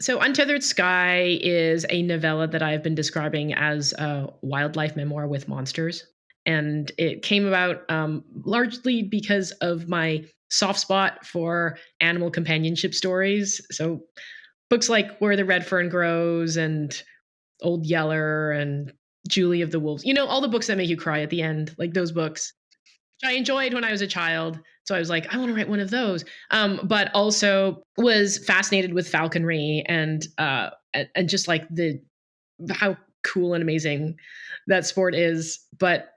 So, Untethered Sky is a novella that I've been describing as a wildlife memoir with monsters. And it came about largely because of my soft spot for animal companionship stories. So, books like Where the Red Fern Grows and Old Yeller and Julie of the Wolves, all the books that make you cry at the end, like those books, which I enjoyed when I was a child. So I was like, I want to write one of those. But also was fascinated with falconry and just like the how cool and amazing that sport is. But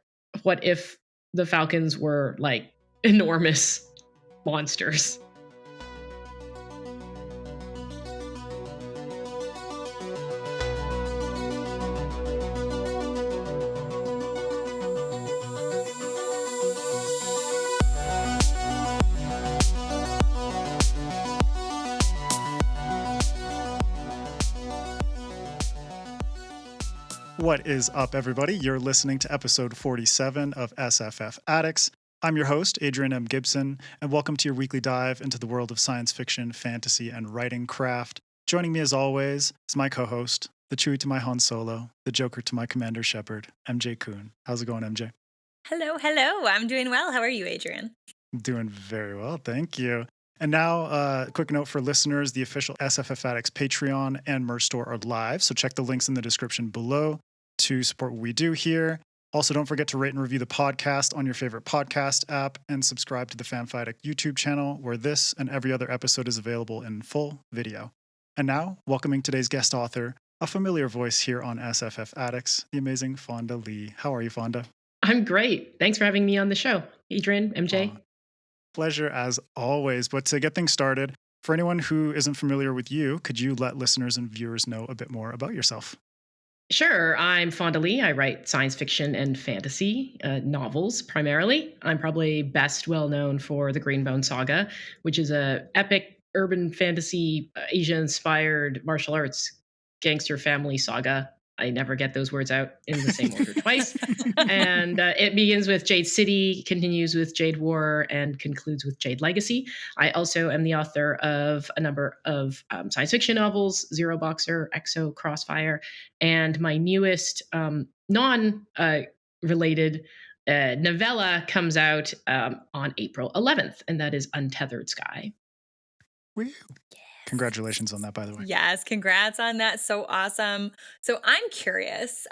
what if the falcons were like enormous monsters? What is up, everybody? You're listening to episode 47 of SFF Addicts. I'm your host, Adrian M. Gibson, and welcome to your weekly dive into the world of science fiction, fantasy, and writing craft. Joining me, as always, is my co-host, the Chewie to my Han Solo, the Joker to my Commander Shepard, MJ Kuhn. How's it going, MJ? Hello. I'm doing well. How are you, Adrian? Doing very well, thank you. And now, a quick note for listeners, the official SFF Addicts Patreon and merch store are live, so check the links in the description below to support what we do here. Also, don't forget to rate and review the podcast on your favorite podcast app and subscribe to the FanFiAddict YouTube channel, where this and every other episode is available in full video. And now, welcoming today's guest author, a familiar voice here on SFF Addicts, the amazing Fonda Lee. How are you, Fonda? I'm great. Thanks for having me on the show, Adrian, MJ. Pleasure as always. But to get things started, for anyone who isn't familiar with you, could you let listeners and viewers know a bit more about yourself? Sure. I'm Fonda Lee. I write science fiction and fantasy novels primarily. I'm probably best well known for the Green Bone Saga, which is a epic urban fantasy Asia-inspired martial arts gangster family saga. I never get those words out in the same order twice. And it begins with Jade City, continues with Jade War, and concludes with Jade Legacy. I also am the author of a number of science fiction novels, Zero Boxer, Exo, Crossfire, and my newest non-related novella comes out on April 11th, and that is Untethered Sky. Woo. Congratulations on that, by the way. Yes, congrats on that. So awesome. So I'm curious,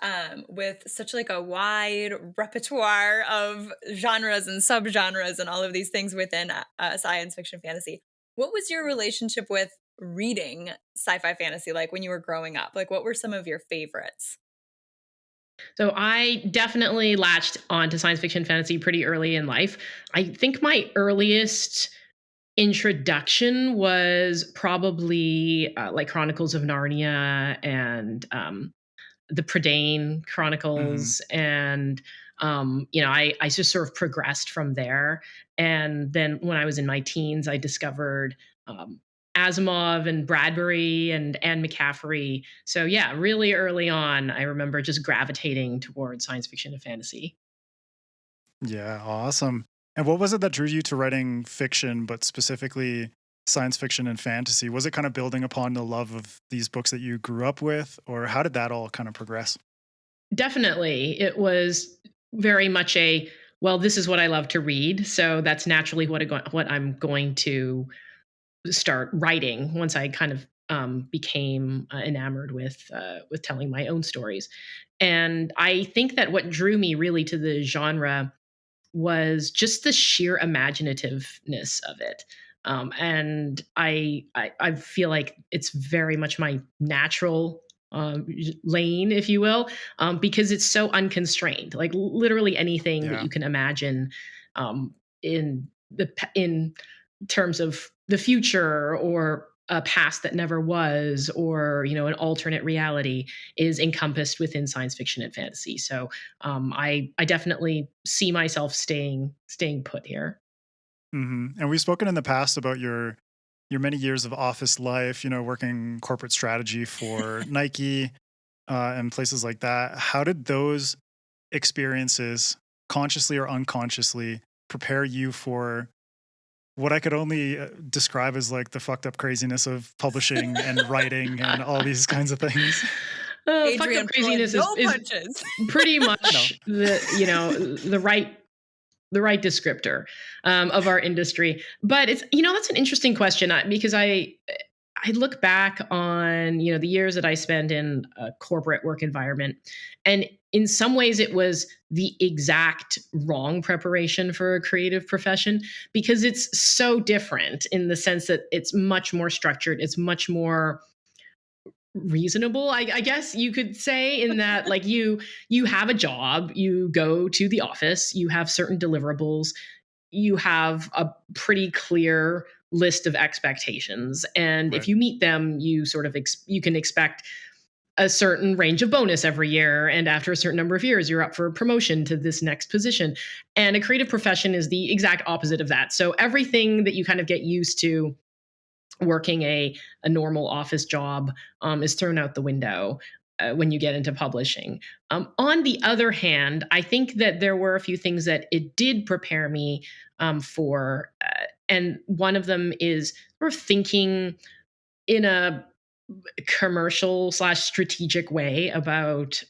with such like a wide repertoire of genres and subgenres and all of these things within science fiction fantasy, what was your relationship with reading sci-fi fantasy like when you were growing up? Like, what were some of your favorites? So I definitely latched onto science fiction fantasy pretty early in life. I think my earliest introduction was probably like Chronicles of Narnia and the Prydain Chronicles. And, I just sort of progressed from there. And then when I was in my teens, I discovered Asimov and Bradbury and Anne McCaffrey. So yeah, really early on, I remember just gravitating towards science fiction and fantasy. Yeah, awesome. And what was it that drew you to writing fiction, but specifically science fiction and fantasy? Was it kind of building upon the love of these books that you grew up with, or how did that all kind of progress? Definitely. It was very much this is what I love to read. So that's naturally what I'm going to start writing once I kind of became enamored with telling my own stories. And I think that what drew me really to the genre was just the sheer imaginativeness of it. And I feel like it's very much my natural lane, if you will, because it's so unconstrained. Like literally anything that you can imagine in terms of the future or a past that never was, or an alternate reality is encompassed within science fiction and fantasy. So I definitely see myself staying put here. And we've spoken in the past about your many years of office life, working corporate strategy for Nike and places like that. How did those experiences, consciously or unconsciously, prepare you for what I could only describe as like the fucked up craziness of publishing and writing and all these kinds of things. Fucked up Adrian pulling craziness no is punches. pretty No. much the right descriptor of our industry. But it's that's an interesting question because I look back on the years that I spent in a corporate work environment, and in some ways it was the exact wrong preparation for a creative profession because it's so different in the sense that it's much more structured, it's much more reasonable, I guess you could say, in that like you have a job, you go to the office, you have certain deliverables, you have a pretty clear list of expectations, and if Right. you meet them, you sort of you can expect a certain range of bonus every year, and after a certain number of years you're up for a promotion to this next position. And a creative profession is the exact opposite of that. So everything that you kind of get used to working a normal office job is thrown out the window when you get into publishing. On the other hand, I think that there were a few things that it did prepare me for. And one of them is sort of thinking in a commercial / strategic way about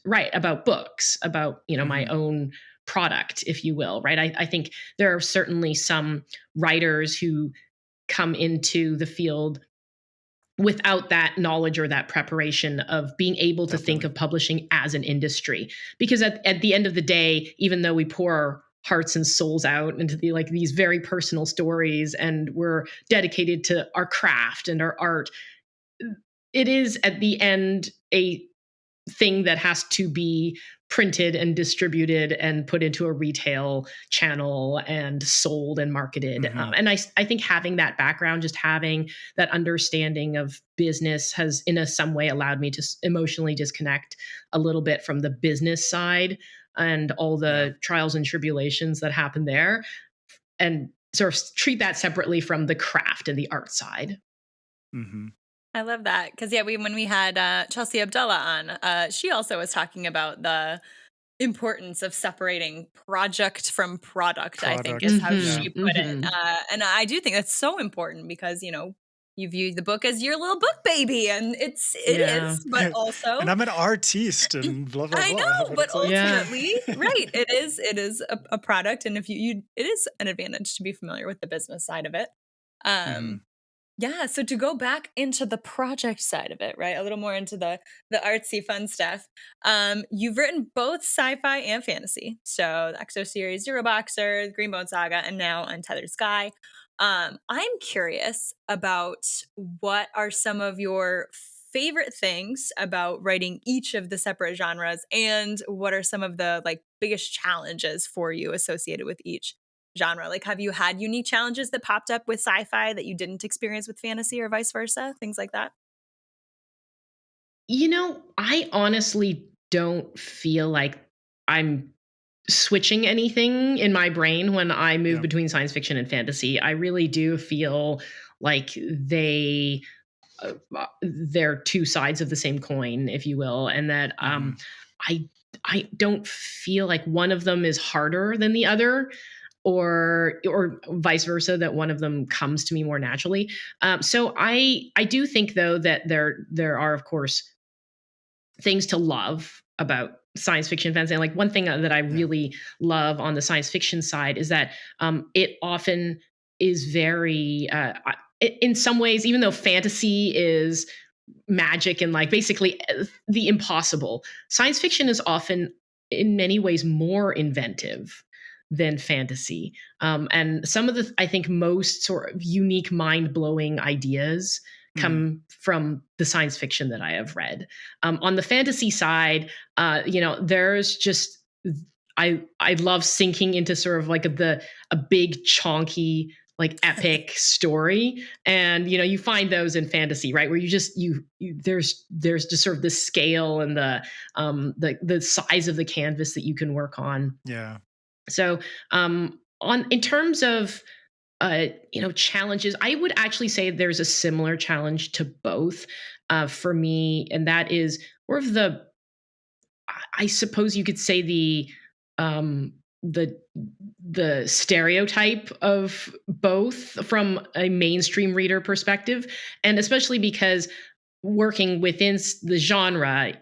books, about my Mhm. own product, if you will, right? I think there are certainly some writers who come into the field without that knowledge or that preparation of being able to think Definitely. of publishing as an industry. Because at the end of the day, even though we pour our hearts and souls out into these very personal stories, and we're dedicated to our craft and our art, it is at the end a thing that has to be printed and distributed and put into a retail channel and sold and marketed. Mhm. And I think having that background, just having that understanding of business, has in some way allowed me to emotionally disconnect a little bit from the business side and all Yeah. the trials and tribulations that happen there, and sort of treat that separately from the craft and the art side. Mhm. I love that because when we had Chelsea Abdullah on, she also was talking about the importance of separating project from product. I think is Product. how Yeah. she put it, and I do think that's so important because you view the book as your little book baby, and it Yeah. is, but also And I'm an artist and blah blah I blah. know, But but it's like Yeah. ultimately, right, it is a product, and if it is an advantage to be familiar with the business side of it. Um, Mhm. yeah, so to go back into the project side of it, right? A little more into the artsy fun stuff. You've written both sci-fi and fantasy. So the EXO series Zero Boxer, Green Bone Saga, and now Untethered Sky. I'm curious about what are some of your favorite things about writing each of the separate genres, and what are some of the biggest challenges for you associated with each genre? Like, have you had unique challenges that popped up with sci-fi that you didn't experience with fantasy or vice versa? Things like that? I honestly don't feel like I'm switching anything in my brain when I move Yeah. between science fiction and fantasy. I really do feel like they're two sides of the same coin, if you will, and that Mhm. I I don't feel like one of them is harder than the other, or vice versa, that one of them comes to me more naturally. So I do think though that there are, of course, things to love about science fiction fans. And like one thing that I Yeah. really love on the science fiction side is that it often is very, in some ways, even though fantasy is magic and like basically the impossible, science fiction is often in many ways more inventive than fantasy. And some of the, I think, most sort of unique, mind blowing ideas Mhm. come from the science fiction that I have read. On the fantasy side, there's just I love sinking into sort of like a big chonky like epic story, and you find those in fantasy, right, where there's just sort of the scale and the size of the canvas that you can work on. Yeah. So on in terms of challenges, I would actually say there's a similar challenge to both for me, and that is more of the, I suppose you could say, um the stereotype of both from a mainstream reader perspective, and especially because working within the genre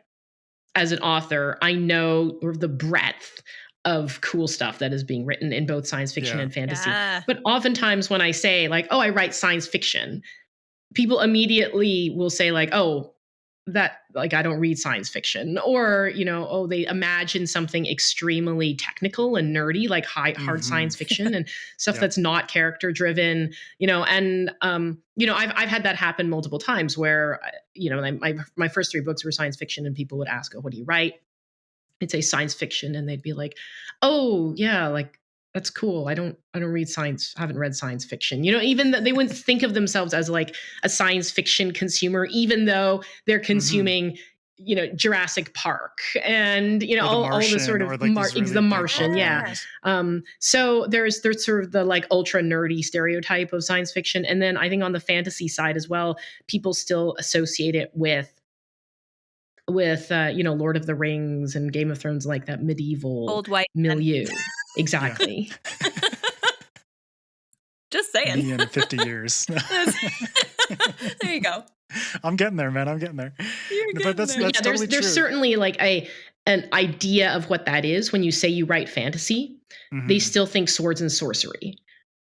as an author, I know the breadth of cool stuff that is being written in both science fiction and fantasy. But oftentimes when I say like, oh, I write science fiction, people immediately will say like, oh, that like I don't read science fiction, or oh, they imagine something extremely technical and nerdy, like hard science fiction and stuff that's not character driven, and I've had that happen multiple times where my first 3 books were science fiction, and people would ask, oh, what do you write? I'd say science fiction, and they'd be like, oh yeah, like that's cool. I don't read science, haven't read science fiction. Even they wouldn't think of themselves as like a science fiction consumer, even though they're consuming, Jurassic Park and, all the sort of like the Martian. Yeah. So there's sort of the like ultra nerdy stereotype of science fiction. And then I think on the fantasy side as well, people still associate it with Lord of the Rings and Game of Thrones, like that medieval old white milieu. Exactly. Just saying. Me in 50 years. There you go. I'm getting there, man. I'm getting there. But that's totally true. There's certainly like an idea of what that is. When you say you write fantasy, they still think swords and sorcery.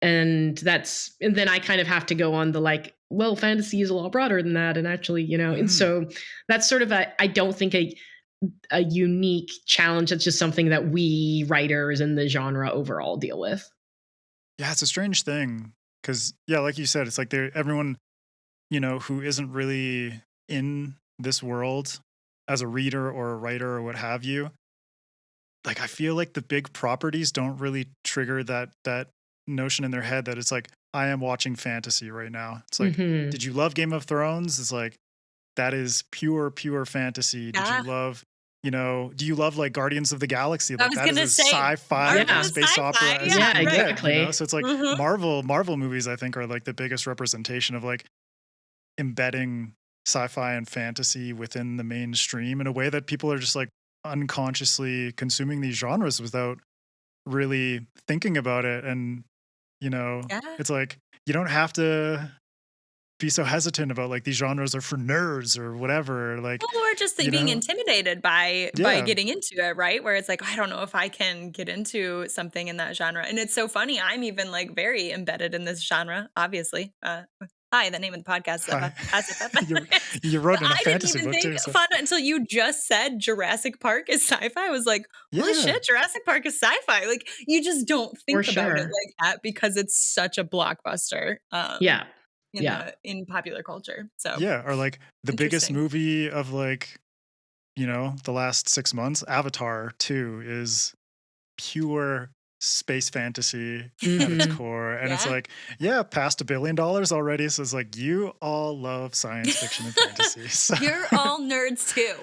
And then I kind of have to go on the like, well, fantasy is a lot broader than that. And actually, and so that's sort of I don't think a unique challenge. That's just something that we writers in the genre overall deal with. Yeah, it's a strange thing because, yeah, like you said, it's like everyone, who isn't really in this world as a reader or a writer or what have you. Like, I feel like the big properties don't really trigger that notion in their head that it's like, I am watching fantasy right now. It's like, did you love Game of Thrones? It's like, that is pure fantasy. Did you love, do you love like Guardians of the Galaxy? Like, that is a sci-fi space opera. Yeah, exactly. So it's like Marvel movies, I think, are like the biggest representation of like embedding sci-fi and fantasy within the mainstream in a way that people are just like unconsciously consuming these genres without really thinking about it. And it's like, you don't have to be so hesitant about like these genres are for nerds or whatever, like, or just like being intimidated by getting into it, right? Where it's like, I don't know if I can get into something in that genre. And it's so funny, I'm even like very embedded in this genre, obviously. Hi, the name of the podcast is SFF. You wrote in a fantasy book too. So. Fonda, until you just said Jurassic Park is sci-fi. I was like, holy shit, Jurassic Park is sci-fi. Like, you just don't think about it like that because it's such a blockbuster. In popular culture. So or like the biggest movie of like, the last 6 months, Avatar 2 is pure space fantasy at its core. And it's like, past $1 billion already. So it's like, you all love science fiction and fantasy. So. You're all nerds too.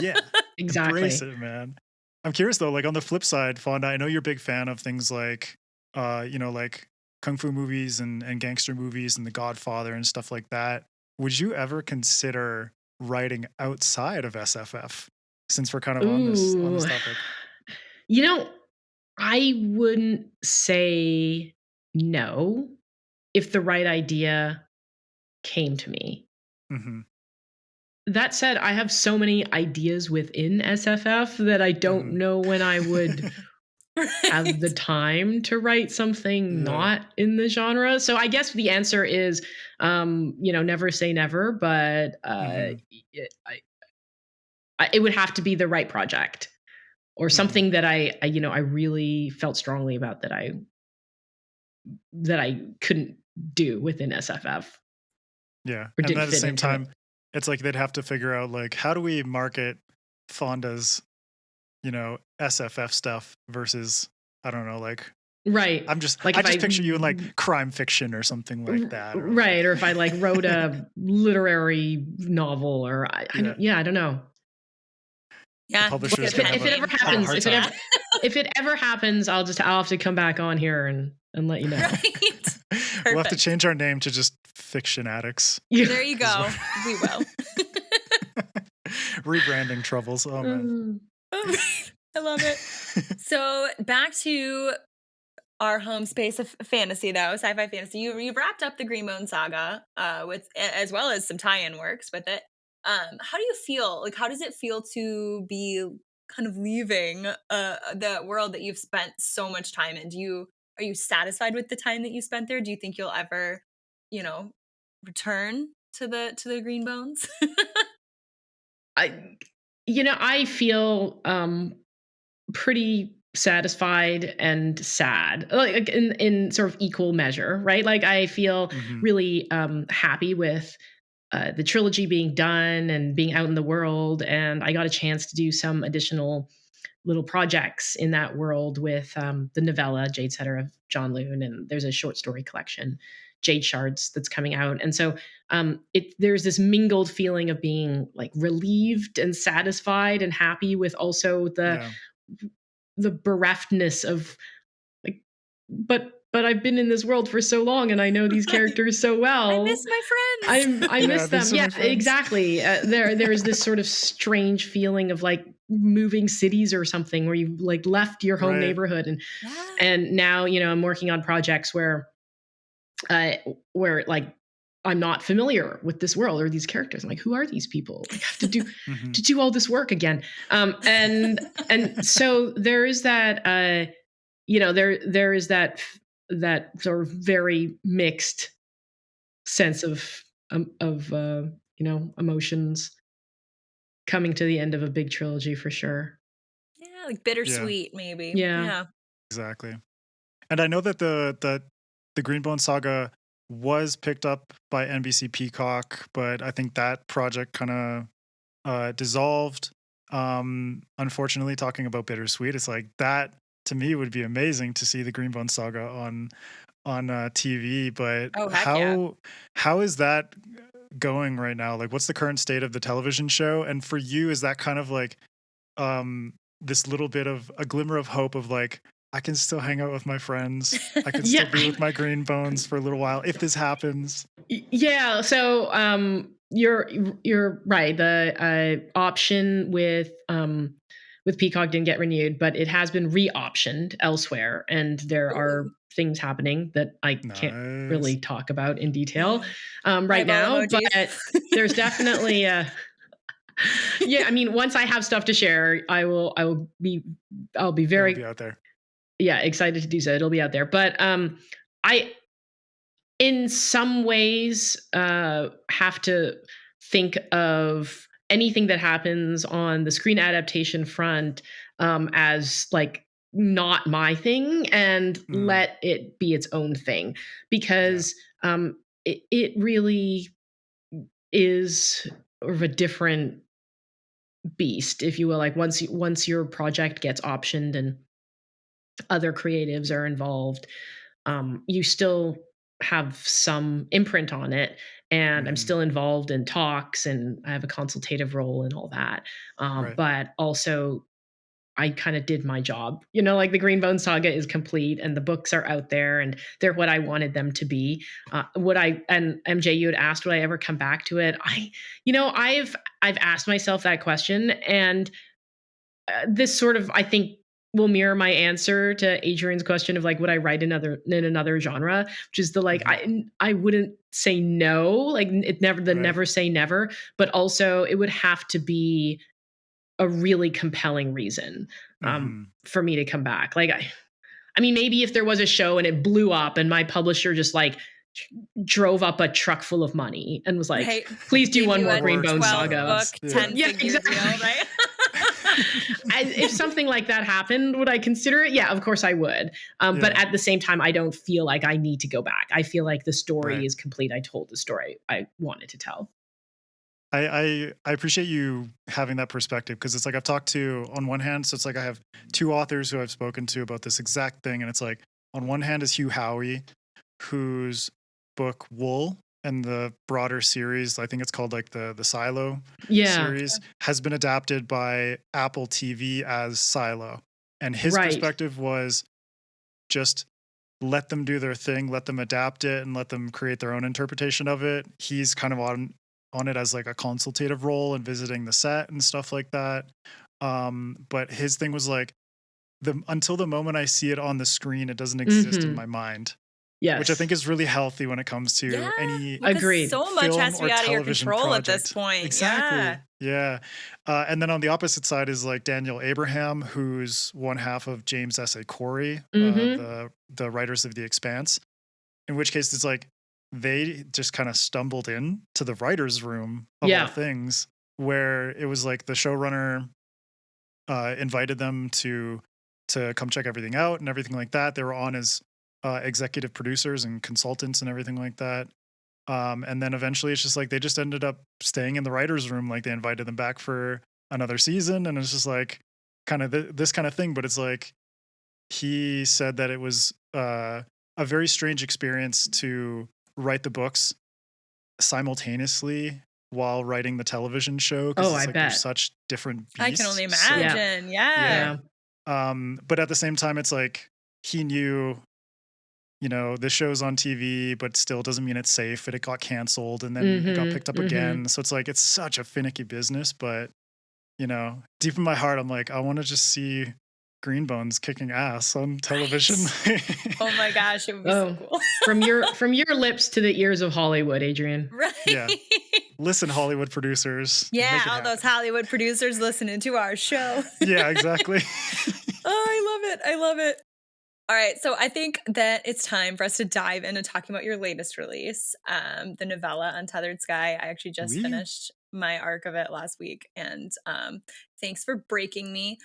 Yeah, exactly. Embrace it, man. I'm curious though, like on the flip side, Fonda, I know you're a big fan of things like, like kung fu movies and gangster movies and The Godfather and stuff like that. Would you ever consider writing outside of SFF, since we're kind of on this topic? I wouldn't say no if the right idea came to me. That said, I have so many ideas within SFF that I don't know when I would have the time to write something not in the genre. So I guess the answer is, never say never, but it would have to be the right project or something that I really felt strongly about that I couldn't do within SFF. Yeah. And at the same time, it's like they'd have to figure out like, how do we market Fonda's, SFF stuff versus, I don't know, like, right. I'm just like, I just picture you in like crime fiction or something like that. Or right. Like, or if I like wrote a literary novel or I don't know. Yeah. If it ever happens, I'll have to come back on here and let you know. Right. We'll have to change our name to just Fiction Addicts. There you go. We will. Rebranding troubles. Oh man. I love it. So back to our home space of fantasy, though, sci-fi fantasy. You've wrapped up the Green Bone Saga, as well as some tie-in works with it. How do you feel? Like, how does it feel to be kind of leaving the world that you've spent so much time in? Are you satisfied with the time that you spent there? Do you think you'll ever, you know, return to the Green Bones? I I feel pretty satisfied and sad, like in sort of equal measure, right? Like I feel Hmm. really happy with the trilogy being done and being out in the world, and I got a chance to do some additional little projects in that world with the novella Jade Setter of John Loon, and there's a short story collection, Jade Shards, that's coming out. And so there's this mingled feeling of being like relieved and satisfied and happy with also Yeah. the bereftness of like, but I've been in this world for so long and I know these characters so I miss well. my friends. I Yeah, miss them. these are Yeah, my friends. exactly. There's this sort of strange feeling of like moving cities or something where you like left your home Right. neighborhood, Yeah. and now I'm working on projects uh where like I'm not familiar with this world or these characters. I'm like, who are these people? Like, I have Hmm. to do all this work again. And so there is that there is that sort of very mixed sense of emotions coming to the end of a big trilogy for sure. Yeah, like Yeah, bittersweet, maybe. Yeah. Yeah. exactly. And I know that the Green Bone Saga was picked up by NBC Peacock, but I think that project kind of dissolved. Unfortunately, talking about bittersweet, it's like that to me would be amazing to see the Green Bone Saga on TV. But Oh, heck yeah. how is that going right now? Like, what's the current state of the television show? And for you, is that kind of like um this little bit of a glimmer of hope of like I can still hang out with my friends. I can still Yeah. be with my green bones for a little while if this happens. Yeah, so you're right. The option with Peacock didn't get renewed, but it has been re-optioned elsewhere, and there are Ooh. things happening that I can't Nice. really talk about in detail Yeah. right Eyeball now. emojis. But there's definitely yeah. I mean, once I have stuff to share, I'll be It'll very be out there. excited to do so. It'll be out there. But I in some ways have to think of anything that happens on the screen adaptation front as like not my thing and Mm, let it be its own thing, yeah. because it really is sort of a different beast, if you will. Like once your project gets optioned and other creatives are involved, you still have some imprint on it. And I'm Hmm. still involved in talks and I have a consultative role and all that. Right. But also, I kind of did my job. Like the Green Bone Saga is complete and the books are out there and they're what I wanted them to be. And MJ, you had asked, would I ever come back to it? I've asked myself that question, and this sort of, I think, will mirror my answer to Adrian's question of like, would I write in another genre, which is the like, Hmm. I wouldn't say no, like it never, the Right. never say never, but also it would have to be a really compelling reason Hmm. for me to come back. Like, I mean, maybe if there was a show and it blew up and my publisher just like drove up a truck full of money and was like, Right. please do Give one you more a Green Works Bone both 12 Saga. book, ways. Yeah. 10 Yeah, figure deal, exactly. right? If something like that happened, would I consider it? Yeah, of course I would. But Yeah. at the same time, I don't feel like I need to go back. I feel like the story Right. is complete. I told the story I wanted to tell. I appreciate you having that perspective because it's like I've talked to on one hand, so it's like I have two authors who I've spoken to about this exact thing, and it's like on one hand is Hugh Howey, whose book Wool and the broader series, I think it's called like the Silo Yeah, series, has been adapted by Apple TV as Silo. And his right. perspective was just let them do their thing, let them adapt it and let them create their own interpretation of it. He's kind of on it as like a consultative role and visiting the set and stuff like that. But his thing was like until the moment I see it on the screen, it doesn't exist in my mind. Yes. Which I think is really healthy when it comes to Yeah, any Agreed. so much film has to or be out of your television control at project. this point. Exactly. Yeah. And then on the opposite side is like Daniel Abraham, who's one half of James S.A. Corey, the writers of The Expanse. In which case it's like they just kind of stumbled in to the writer's room of all things, where it was like the showrunner invited them to come check everything out and everything like that. They were on as executive producers and consultants and everything like that. And then eventually it's just like they just ended up staying in the writer's room. Like they invited them back for another season. And it's just like kind of this kind of thing. But it's like he said that it was a very strange experience to write the books simultaneously while writing the television show. Oh, I bet. There's such different beasts. I can only imagine. Yeah. But at the same time, it's like he knew, the show's on TV, but still doesn't mean it's safe. And it got canceled and then it got picked up again. So it's like, it's such a finicky business, but deep in my heart, I'm like, I want to just see Green Bones kicking ass on television. Oh my gosh, it would be so cool. from your lips to the ears of Hollywood, Adrian. Right. Yeah. Listen, Hollywood producers. Yeah, all those Hollywood producers listening to our show. Yeah, exactly. I love it. All right, so I think that it's time for us to dive into talking about your latest release, the novella Untethered Sky. I actually just finished my arc of it last week, and thanks for breaking me.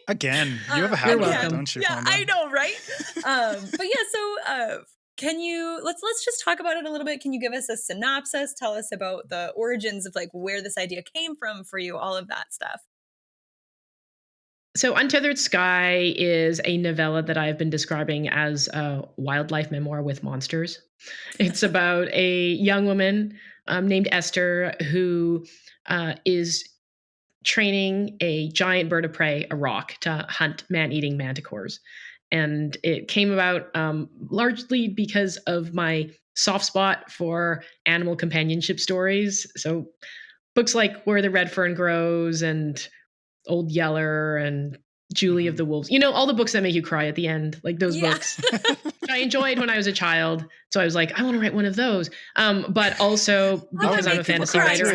Again, you have a habit of that, don't you? Yeah, Fonda? I know, right? But yeah, so can you let's just talk about it a little bit. Can you give us a synopsis? Tell us about the origins of like where this idea came from for you, all of that stuff. So Untethered Sky is a novella that I've been describing as a wildlife memoir with monsters. It's about a young woman named Esther who is training a giant bird of prey, a roc, to hunt man-eating manticores. And it came about largely because of my soft spot for animal companionship stories. So books like Where the Red Fern Grows and Old Yeller and Julie of the Wolves, all the books that make you cry at the end, like those books I enjoyed when I was a child. So I was like, I want to write one of those. But also because I'm a fantasy writer.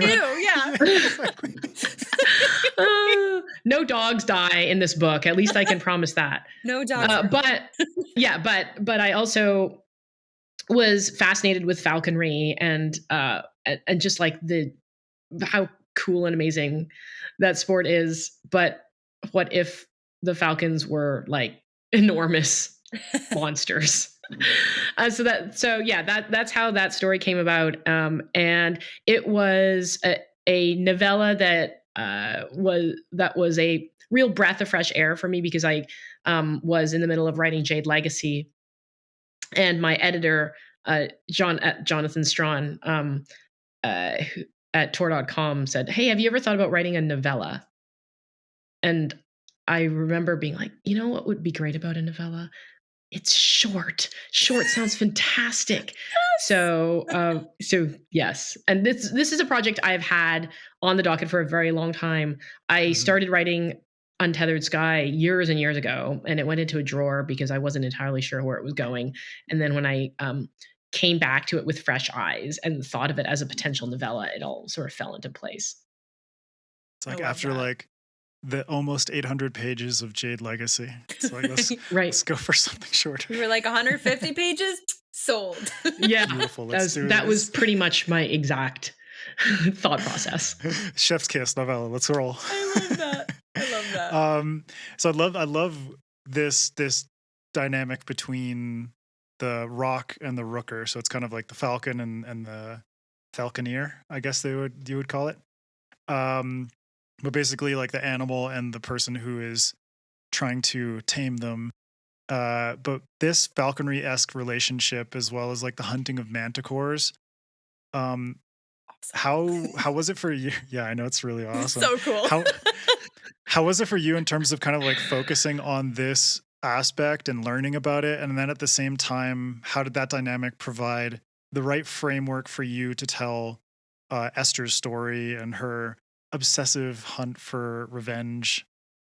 No dogs die in this book. At least I can promise that. No dogs. But I also was fascinated with falconry and just like how cool and amazing that sport is. But what if the falcons were like enormous monsters? That's how that story came about. And it was a novella that was a real breath of fresh air for me because I was in the middle of writing Jade Legacy, and my editor, Jonathan Strawn, at Tor.com said, "Hey, have you ever thought about writing a novella?" And I remember being like, what would be great about a novella? It's short. Short sounds fantastic. So yes. And this is a project I've had on the docket for a very long time. I started writing Untethered Sky years and years ago, and it went into a drawer because I wasn't entirely sure where it was going. And then when I came back to it with fresh eyes and thought of it as a potential novella, it all sort of fell into place. It's like after like the almost 800 pages of Jade Legacy. It's like, let's go for something shorter. We were like 150 pages, sold. Yeah, beautiful. That was pretty much my exact thought process. Chef's kiss novella. Let's roll. I love that. So I love this dynamic between the roc and the rooker. So it's kind of like the falcon and the falconeer, I guess you would call it. But basically like the animal and the person who is trying to tame them. But this falconry-esque relationship, as well as like the hunting of manticores, how was it for you? Yeah, I know, it's really awesome. So cool. How was it for you in terms of kind of like focusing on this aspect and learning about it? And then at the same time, how did that dynamic provide the right framework for you to tell Esther's story and her obsessive hunt for revenge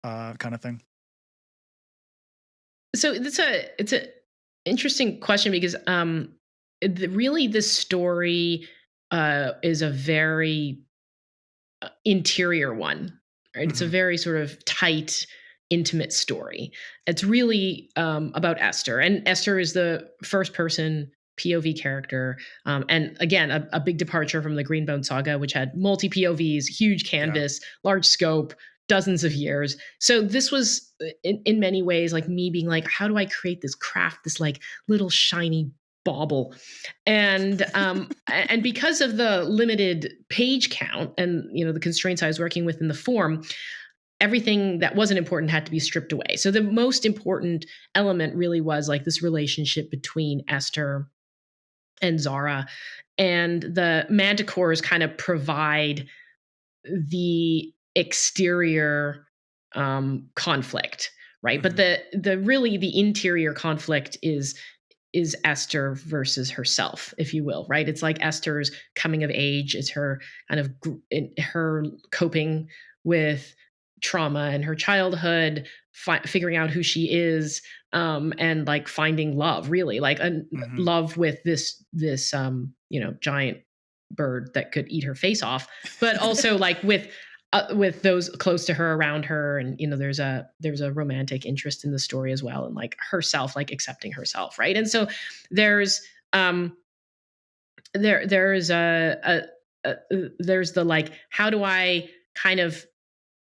kind of thing? So it's a interesting question because really this story is a very interior one, right? It's a Hmm. very sort of tight, intimate story. It's really about Esther, and Esther is the first person POV character. And again, a big departure from the Green Bone Saga, which had multi POVs, huge Yeah. canvas, large scope, dozens of years. So this was in many ways like me being like, how do I create this craft, this like little shiny bauble? And because of the limited page count and the constraints I was working with in the form, everything that wasn't important had to be stripped away. So the most important element really was like this relationship between Esther and Zara, and the manticores kind of provide the exterior conflict, right? But Hmm. the really the interior conflict is Esther versus herself, if you will, right? It's like Esther's coming of age, it's her kind of her coping with trauma in her childhood, figuring out who she is, and like finding love, really, like a Hmm. love with giant bird that could eat her face off, but also like with those close to her around her. And there's a romantic interest in the story as well, and like herself, like accepting herself, right? And so there's um there's there's the like, how do I kind of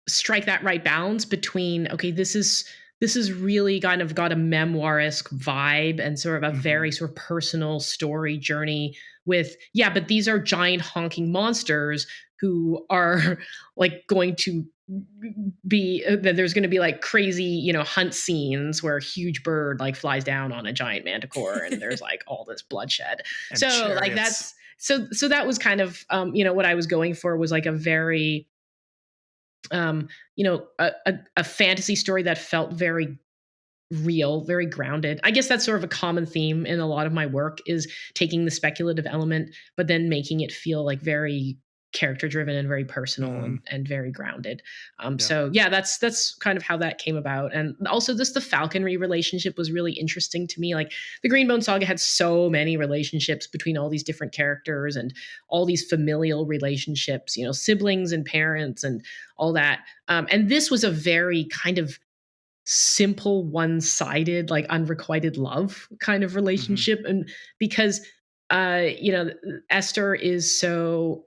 strike that right balance between, okay, this is really kind of got a memoir-esque vibe and sort of a Hmm. very sort of personal story journey with, yeah, but these are giant honking monsters who are like going to be there's going to be like crazy hunt scenes where a huge bird like flies down on a giant manticore and there's like all this bloodshed. And So like chariots. so that was kind of what I was going for, was like a very a fantasy story that felt very real, very grounded. I guess that's sort of a common theme in a lot of my work, is taking the speculative element, but then making it feel like very character driven and very personal Hmm. and very grounded. Yeah. So yeah, that's kind of how that came about. And also just the falconry relationship was really interesting to me. Like the Green Bone Saga had so many relationships between all these different characters and all these familial relationships, siblings and parents and all that. And this was a very kind of simple, one-sided, like unrequited love kind of Hmm. relationship. And because Esther is so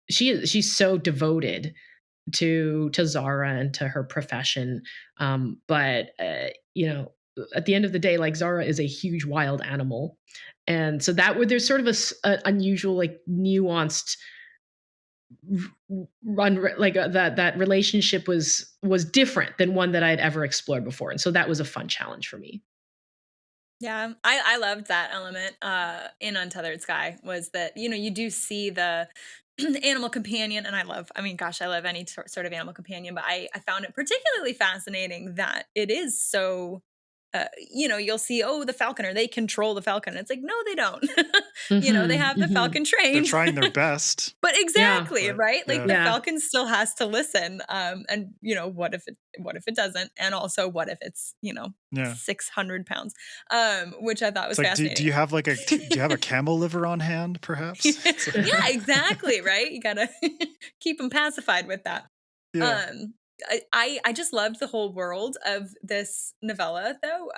she's so devoted to Zara and to her profession. But at the end of the day, like Zara is a huge wild animal. And so there's sort of a unusual, like nuanced run, like that relationship was different than one that I'd ever explored before, and so that was a fun challenge for me. Yeah, I loved that element in Untethered Sky, was that, you do see the animal companion, and I mean, gosh, I love any sort of animal companion, but I found it particularly fascinating that it is so, you'll see, oh, the falconer, they control the falcon. It's like, no, they don't. They Mhm, have the mhm. falcon They're trained. trying their best, But Yeah, exactly, but right? Like yeah. the yeah. falcon still has to listen. And what if it doesn't? And also what if it's, Yeah. 600 pounds? Which I thought It's was like, do you fascinating. have like do you have a camel liver on hand, perhaps? It's like, Yeah, exactly, right? You gotta keep them pacified with that. yeah. Um, I just loved the whole world of this novella, though.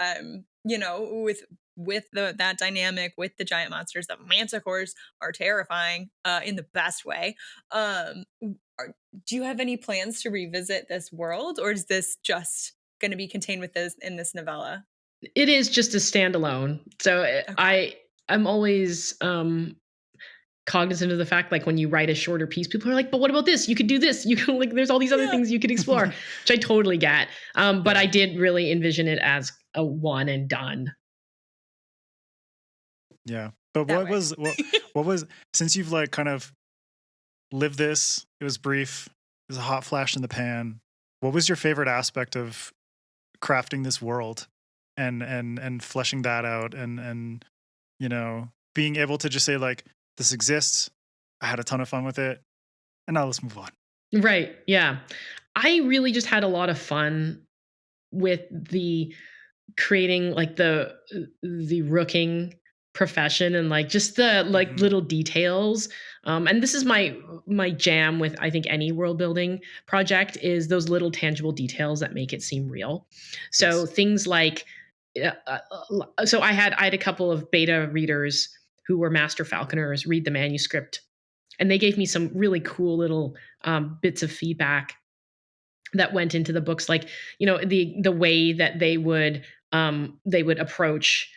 With that dynamic with the giant monsters, the manticores are terrifying in the best way. Do you have any plans to revisit this world, or is this just going to be contained with this in this novella? It is just a standalone. So Okay. I'm always cognizant of the fact, like when you write a shorter piece, people are like, but what about this? You could do this. You can, like, there's all these other Yeah. things you could explore, which I totally get. But Yeah. I did really envision it as a one and done. Yeah. But That what way. was what was since you've like kind of lived this, it was brief, it was a hot flash in the pan. What was your favorite aspect of crafting this world and fleshing that out and being able to just say like this exists. I had a ton of fun with it. And now let's move on. Right. Yeah. I really just had a lot of fun with the creating like the rooking profession and like just the like Hmm. little details. And this is my jam with I think any world building project is those little tangible details that make it seem real. So Yes. things like so I had a couple of beta readers who were master falconers read the manuscript, and they gave me some really cool little bits of feedback that went into the books, like the way that they would approach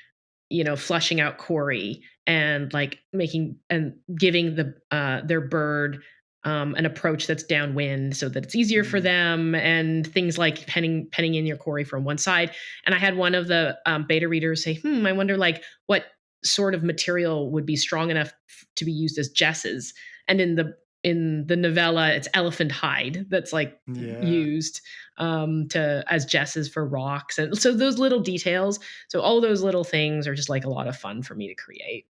flushing out Corey, and like making and giving their bird an approach that's downwind so that it's easier for Mm. them, and things like penning in your Corey from one side. And I had one of the beta readers say, I wonder like what sort of material would be strong enough to be used as jesses. And in the novella, it's elephant hide that's like Yeah. used to as jesses for rocks, and so those little details. So all those little things are just like a lot of fun for me to create.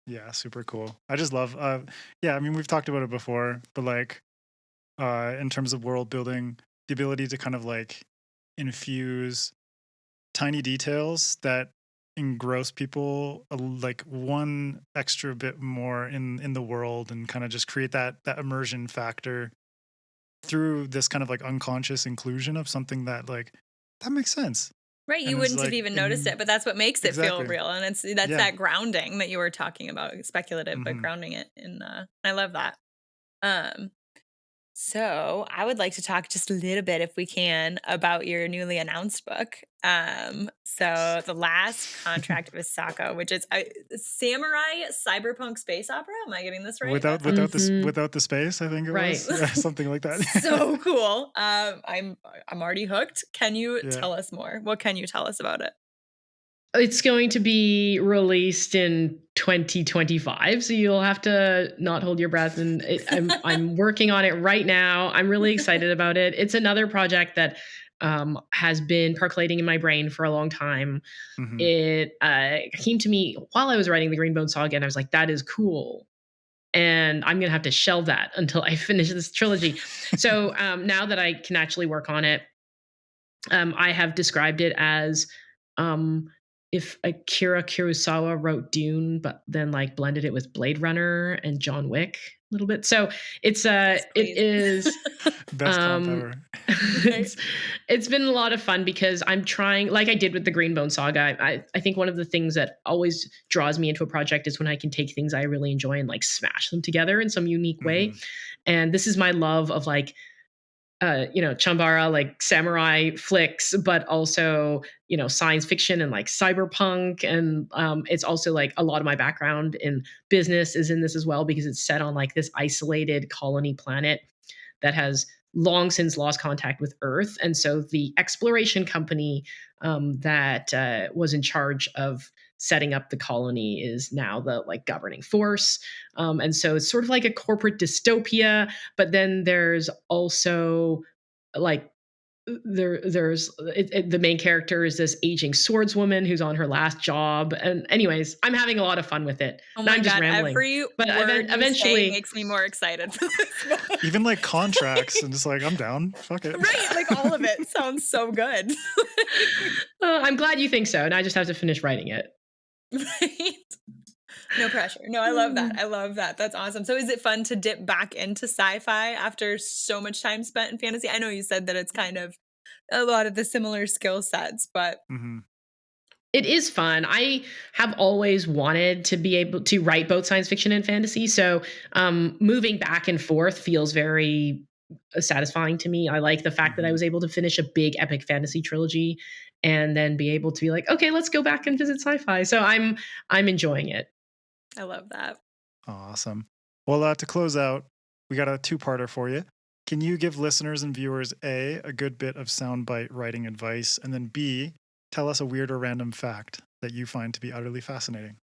Yeah. Super cool. I just love, yeah, I mean, we've talked about it before, but like, in terms of world building, the ability to kind of like infuse tiny details that engross people like one extra bit more in the world, and kind of just create that immersion factor through this kind of like unconscious inclusion of something that like that makes sense Right, you and is wouldn't have like even noticed in it, but that's what makes it feel exactly. real, and that's Yeah. that grounding that you were talking about, speculative, but Hmm. grounding it in, I love that. Um, so I would like to talk just a little bit, if we can, about your newly announced book. Yes. So The Last Contract of Isako, which is a samurai cyberpunk space opera. Am I getting this right? without That sounds without this Hmm. without the space, I think it Right. was. Yeah, something like that. so cool. I'm already hooked. Can you Yeah. tell us more? What can you tell us about it? It's going to be released in 2025, so you'll have to not hold your breath. And I'm working on it right now. I'm really excited about it. It's another project that has been percolating in my brain for a long time. Hmm. It came to me while I was writing the Green Bone Saga, and I was like, "That is cool." And I'm gonna have to shelve that until I finish this trilogy. So now that I can actually work on it, I have described it as um, if Akira Kurosawa wrote Dune, but then like blended it with Blade Runner and John Wick a little bit. So Yes, it please. is Best comp um, ever. Right? it's been a lot of fun because I'm trying, like I did with the Green Bone Saga. I think one of the things that always draws me into a project is when I can take things I really enjoy and like smash them together in some unique way. Hmm. And this is my love of like Chambara, like samurai flicks, but also, science fiction and like cyberpunk. And it's also like a lot of my background in business is in this as well, because it's set on like this isolated colony planet that has long since lost contact with Earth. And so the exploration company that was in charge of setting up the colony is now the like governing force. And so it's sort of like a corporate dystopia, but then there's also like the main character is this aging swordswoman who's on her last job. And anyways, I'm having a lot of fun with it, Oh and my I'm just god, rambling. every But word you say eventually, makes me more excited for this book. Even like contracts, and just like I'm down. Fuck it. Right, like all of it sounds so good. I'm glad you think so, and I just have to finish writing it. Right? No pressure. No, I love that. I love that. That's awesome. So is it fun to dip back into sci-fi after so much time spent in fantasy? I know you said that it's kind of a lot of the similar skill sets, but Hmm. It is fun. I have always wanted to be able to write both science fiction and fantasy. So moving back and forth feels very satisfying to me. I like the fact that I Hmm. was able to finish a big epic fantasy trilogy and then be able to be like, okay, let's go back and visit sci-fi. So I'm enjoying it. I love that. Awesome. Well, to close out, we got a two-parter for you. Can you give listeners and viewers a good bit of soundbite writing advice, and then B, tell us a weird or random fact that you find to be utterly fascinating?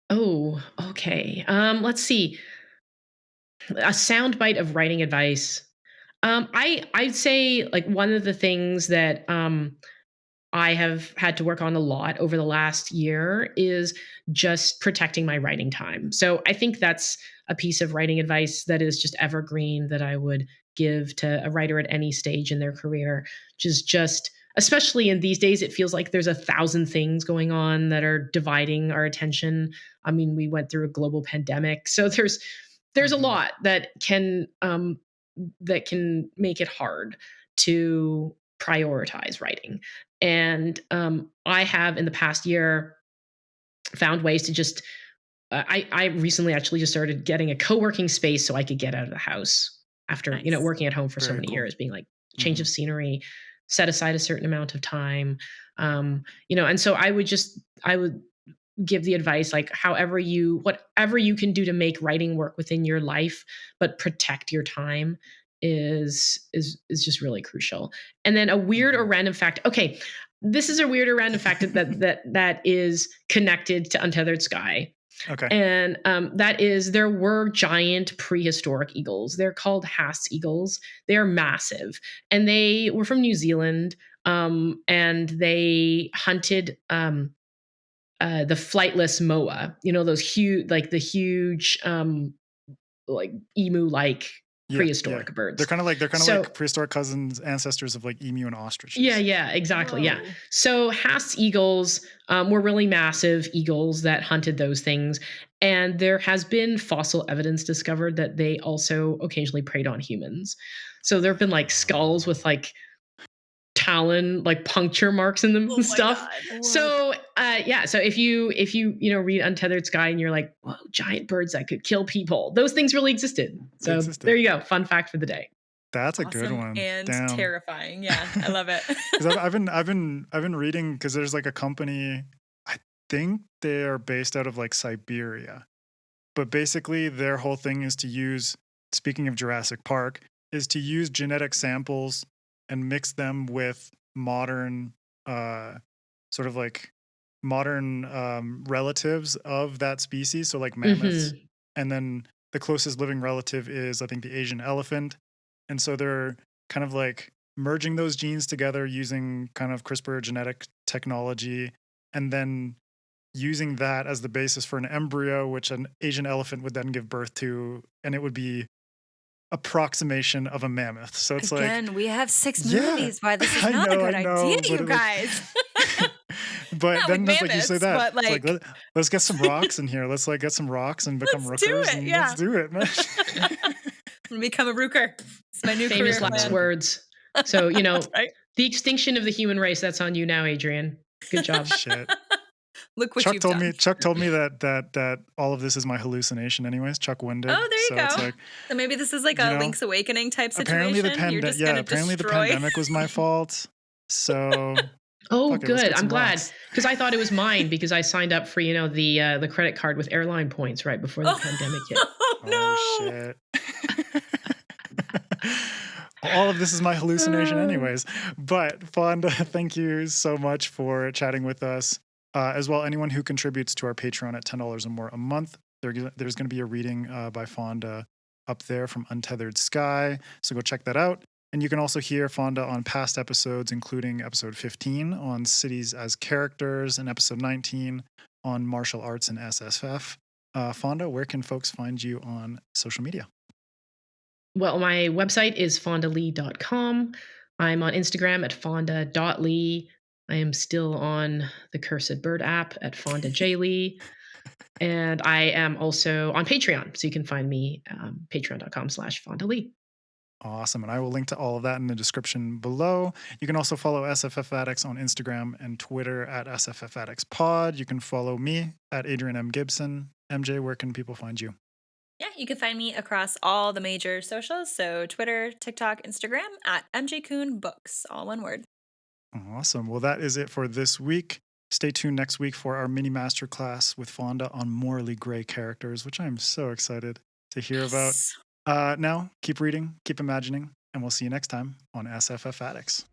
Oh, okay. Let's see. A soundbite of writing advice. I'd say like one of the things that I have had to work on a lot over the last year is just protecting my writing time. So I think that's a piece of writing advice that is just evergreen that I would give to a writer at any stage in their career, which is just, especially in these days, it feels like there's 1,000 things going on that are dividing our attention. I mean, we went through a global pandemic, so there's a lot that can make it hard to prioritize writing. And I have in the past year found ways to just I recently actually just started getting a co-working space so I could get out of the house after Nice. working at home for so Very many cool. years, being like change of scenery, set aside a certain amount of time. And so I would give the advice like whatever you can do to make writing work within your life, but protect your time is just really crucial. And then a weird or random fact. Okay, this is a weird or random fact that is connected to Untethered Sky. Okay. And that is there were giant prehistoric eagles. They're called Haast's eagles. They are massive, and they were from New Zealand. And they hunted the flightless moa. Those huge, like the huge, like emu-like prehistoric birds. They're kind of like So- like prehistoric ancestors of like emu and ostriches. Yeah, exactly. Yeah. Whoa. So Haast's eagles were really massive eagles that hunted those things. And there has been fossil evidence discovered that they also occasionally preyed on humans. So there have been like skulls with like talon, like puncture marks in them Oh and my stuff. God, what? So so if you read Untethered Sky and you're like, whoa, giant birds that could kill people, those things really existed. So there you go. Fun fact for the day. That's a good Awesome one. and Damn. terrifying. Yeah, I love it. 'Cause I've been reading because there's like a company, I think they're based out of like Siberia, but basically their whole thing is to use, speaking of Jurassic Park, is to use genetic samples and mix them with modern, sort of like modern relatives of that species. So like mammoths, and then the closest living relative is I think the Asian elephant, and so they're kind of like merging those genes together using kind of CRISPR genetic technology, and then using that as the basis for an embryo, which an Asian elephant would then give birth to, and it would be approximation of a mammoth. So it's Again, we have 6 Yeah, movies. Why this is I not know, a good I know, idea, but you it was- guys. but Not then with it's like you say mammoths, that, but, it's like like- let's get some rocks in here. Let's like get some rocks and become Let's do rookers, it, and yeah. let's do it, man. I'm gonna become a rooker. It's my new Famous career last plan. words. So, Right? the extinction of the human race, that's on you now, Adrian. Good job. Shit. Look what Chuck you've told done. me. Chuck told me that all of this is my hallucination. Anyways, Chuck Winded. Oh, there you so go. It's like, So maybe this is like you a know, Link's Awakening type situation. apparently the You're just apparently the destroy. pandemic was my fault. So Oh, fuck it, let's good. get I'm some glad rocks. because I thought it was mine because I signed up for the credit card with airline points right before the pandemic hit. Oh no! Oh shit. All of this is my hallucination anyways. But Fonda, thank you so much for chatting with us. As well, anyone who contributes to our Patreon at $10 or more a month, there's going to be a reading by Fonda up there from Untethered Sky. So go check that out. And you can also hear Fonda on past episodes, including episode 15 on cities as characters and episode 19 on martial arts and SFF. Fonda, where can folks find you on social media? Well, my website is fondalee.com. I'm on Instagram at fonda.lee. I am still on the Cursed Bird app at Fonda J. Lee. And I am also on Patreon. So you can find me patreon.com/Fonda Lee. Awesome. And I will link to all of that in the description below. You can also follow SFF Addicts on Instagram and Twitter at sffaddictspod. You can follow me at Adrian M. Gibson. MJ, where can people find you? Yeah, you can find me across all the major socials. So Twitter, TikTok, Instagram at MJ Kuhn Books, all one word. Awesome. Well, that is it for this week. Stay tuned next week for our mini masterclass with Fonda on morally gray characters, which I'm so excited to hear about. Yes. Now, keep reading, keep imagining, and we'll see you next time on SFF Addicts.